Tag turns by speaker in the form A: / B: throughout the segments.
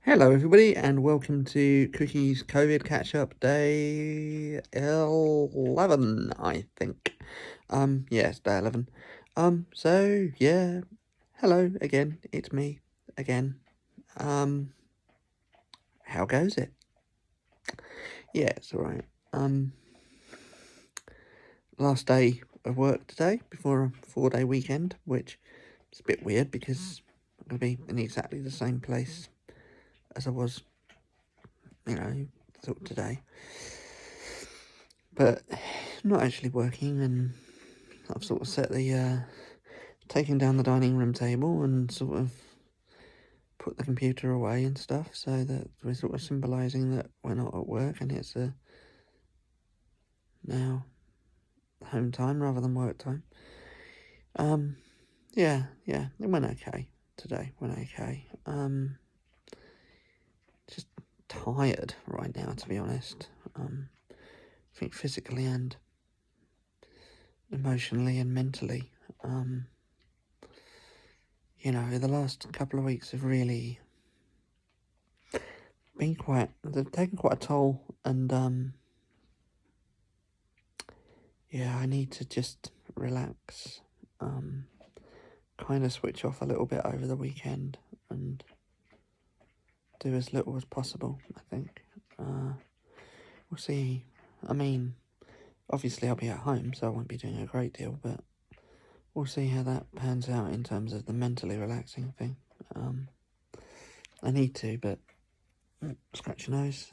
A: Hello everybody and welcome to Cookie's COVID catch-up day 11, I think. Yeah, it's day 11. So, yeah, hello again, it's me again. How goes it? Yeah, it's alright. Last day of work today before a 4-day weekend, which is a bit weird because I'm going to be in exactly the same place as I was, sort of today. But not actually working, and I've sort of set the, taken down the dining room table and sort of put the computer away and stuff, so that we're sort of symbolising that we're not at work and it's now home time rather than work time. Yeah, it went okay today, just tired right now, to be honest. I think physically and emotionally and mentally. The last couple of weeks have really been they've taken quite a toll, and I need to just relax, kind of switch off a little bit over the weekend and do as little as possible, I think. We'll see. I mean, obviously I'll be at home, so I won't be doing a great deal, but we'll see how that pans out in terms of the mentally relaxing thing. I need to, but scratch your nose.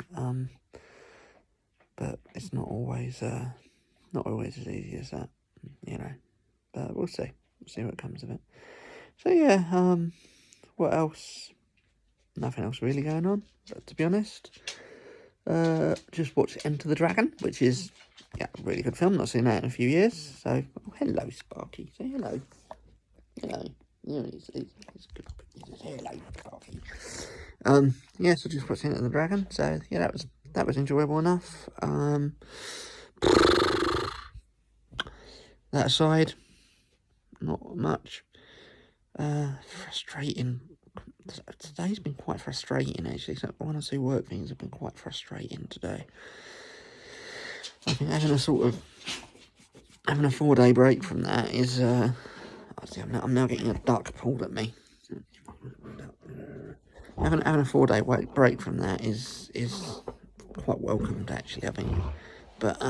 A: But it's not always as easy as that, But we'll see. We'll see what comes of it. So yeah, what else? Nothing else really going on, to be honest. Just watched Enter the Dragon, which is a really good film. Not seen that in a few years. So hello, Sparky. Say hello. Hello. Yeah, he's good. Hello, Sparky. So just watched Enter the Dragon. So yeah, that was enjoyable enough. That aside, not much. Frustrating. Today's been quite frustrating, actually. So one or two work things have been quite frustrating today. I think having a 4-day break from that is, I'm now getting a duck pulled at me. Having a 4-day break from that is quite welcomed, actually, I think. But,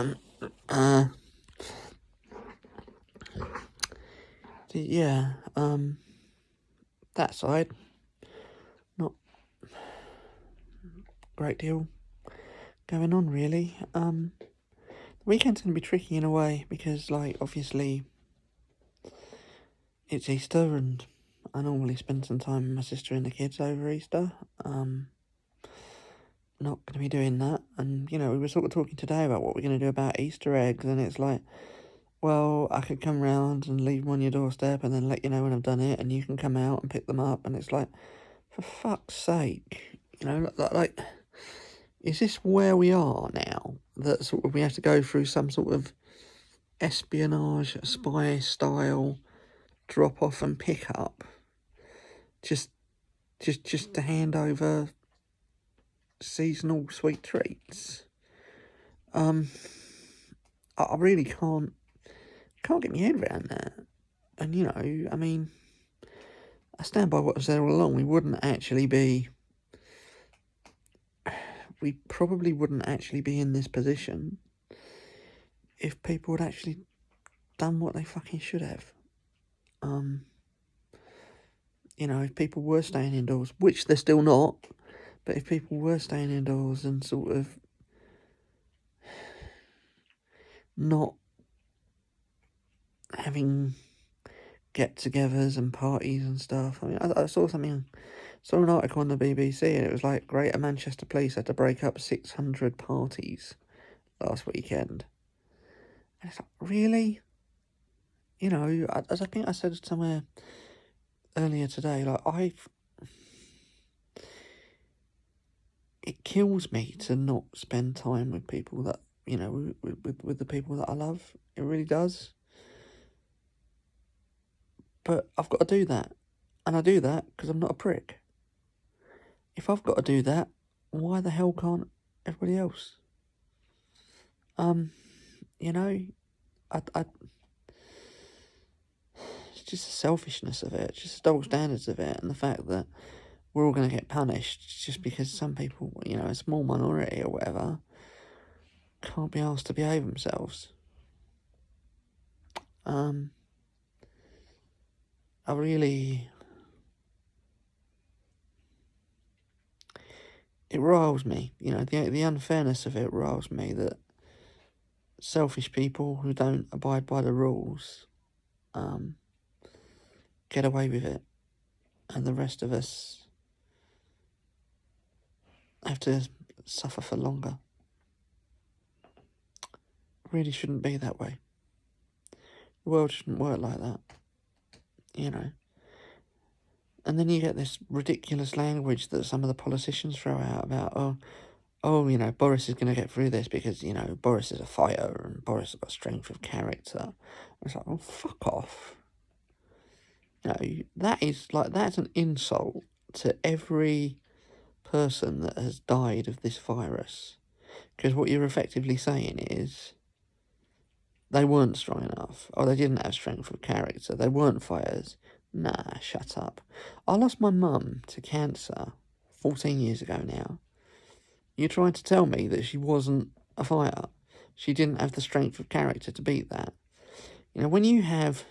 A: that side, not a great deal going on, really. The weekend's going to be tricky in a way because, obviously, it's Easter and I normally spend some time with my sister and the kids over Easter. Not going to be doing that. And, we were sort of talking today about what we're going to do about Easter eggs, and it's like, well, I could come round and leave them on your doorstep and then let you know when I've done it, and you can come out and pick them up, and it's like, for fuck's sake, is this where we are now? That sort of we have to go through some sort of espionage, spy style drop off and pick up, just to hand over seasonal sweet treats. I really can't get my head around that. And I mean, I stand by what I said all along. We probably wouldn't actually be in this position if people had actually done what they fucking should have. If people were staying indoors, which they're still not, but if people were staying indoors and sort of not having get-togethers and parties and stuff. I mean, I saw an article on the BBC, and it was like Greater Manchester Police had to break up 600 parties last weekend. And it's like, really? As I think I said somewhere earlier today, it kills me to not spend time with people that, with the people that I love. It really does. But I've got to do that. And I do that because I'm not a prick. if I've got to do that, why the hell can't everybody else? You know, it's just the selfishness of it, it's just the double standards of it, and the fact that we're all going to get punished just because some people, you know, a small minority or whatever, can't be asked to behave themselves. It riles me, you know, the unfairness of it riles me, that selfish people who don't abide by the rules get away with it, and the rest of us have to suffer for longer. It really shouldn't be that way. The world shouldn't work like that, you know. And then you get this ridiculous language that some of the politicians throw out about, oh, you know, Boris is going to get through this because, you know, Boris is a fighter and Boris has got strength of character. It's like, oh, fuck off. You know, that's an insult to every person that has died of this virus. Because what you're effectively saying is they weren't strong enough, or they didn't have strength of character, they weren't fighters. Nah, shut up. I lost my mum to cancer 14 years ago now. You're trying to tell me that she wasn't a fighter. She didn't have the strength of character to beat that. You know, when you have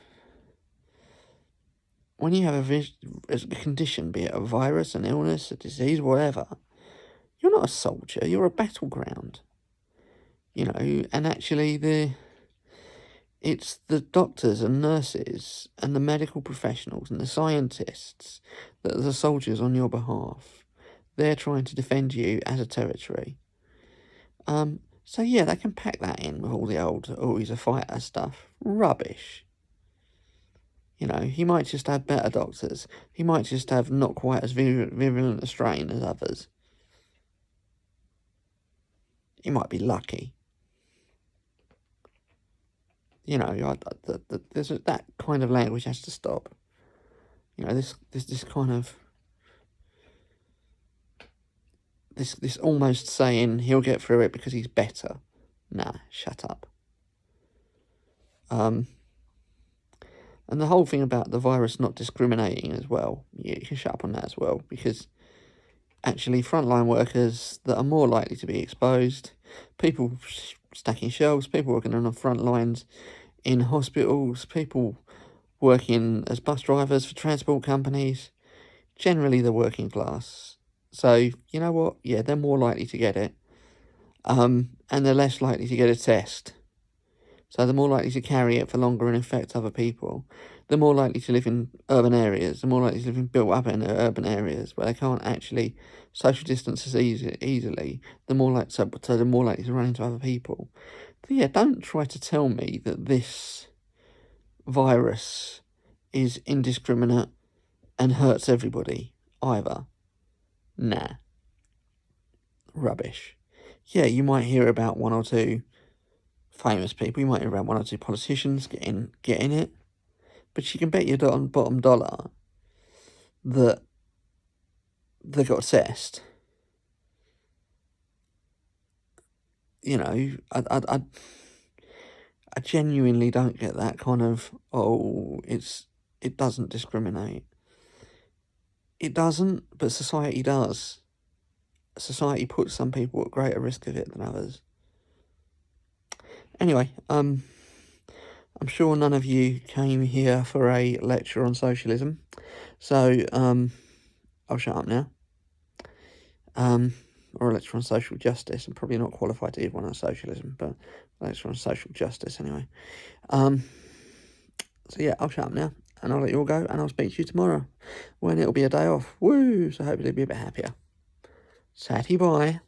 A: a condition, be it a virus, an illness, a disease, whatever, you're not a soldier, you're a battleground. You know, and actually it's the doctors and nurses and the medical professionals and the scientists that are the soldiers on your behalf. They're trying to defend you as a territory. So yeah, they can pack that in with all the old, oh, he's a fighter stuff. Rubbish. You know, he might just have better doctors. He might just have not quite as virulent a strain as others. He might be lucky. You know, that kind of language has to stop. You know, this kind of this almost saying he'll get through it because he's better. Nah, shut up. And the whole thing about the virus not discriminating as well, you can shut up on that as well, because actually frontline workers that are more likely to be exposed, people stacking shelves, people working on the front lines in hospitals, people working as bus drivers for transport companies, generally the working class. So, you know what? Yeah, they're more likely to get it. And they're less likely to get a test. So they're more likely to carry it for longer and infect other people. They're more likely to live in urban areas. They're more likely to live in built up in urban areas where they can't actually social distance as easily. They're more likely, so they're more likely to run into other people. But yeah, don't try to tell me that this virus is indiscriminate and hurts everybody either. Nah. Rubbish. Yeah, you might hear about one or two famous people, you might hear about one or two politicians getting it, but you can bet your bottom dollar that they got assessed. You know, I genuinely don't get that kind of, it doesn't discriminate. It doesn't, but society does. Society puts some people at greater risk of it than others. Anyway, I'm sure none of you came here for a lecture on socialism, so I'll shut up now. Or a lecture on social justice. I'm probably not qualified to give one on socialism, but a lecture on social justice anyway. So yeah, I'll shut up now, and I'll let you all go, and I'll speak to you tomorrow, when it'll be a day off. Woo! So hopefully it'll be a bit happier. Satty bye.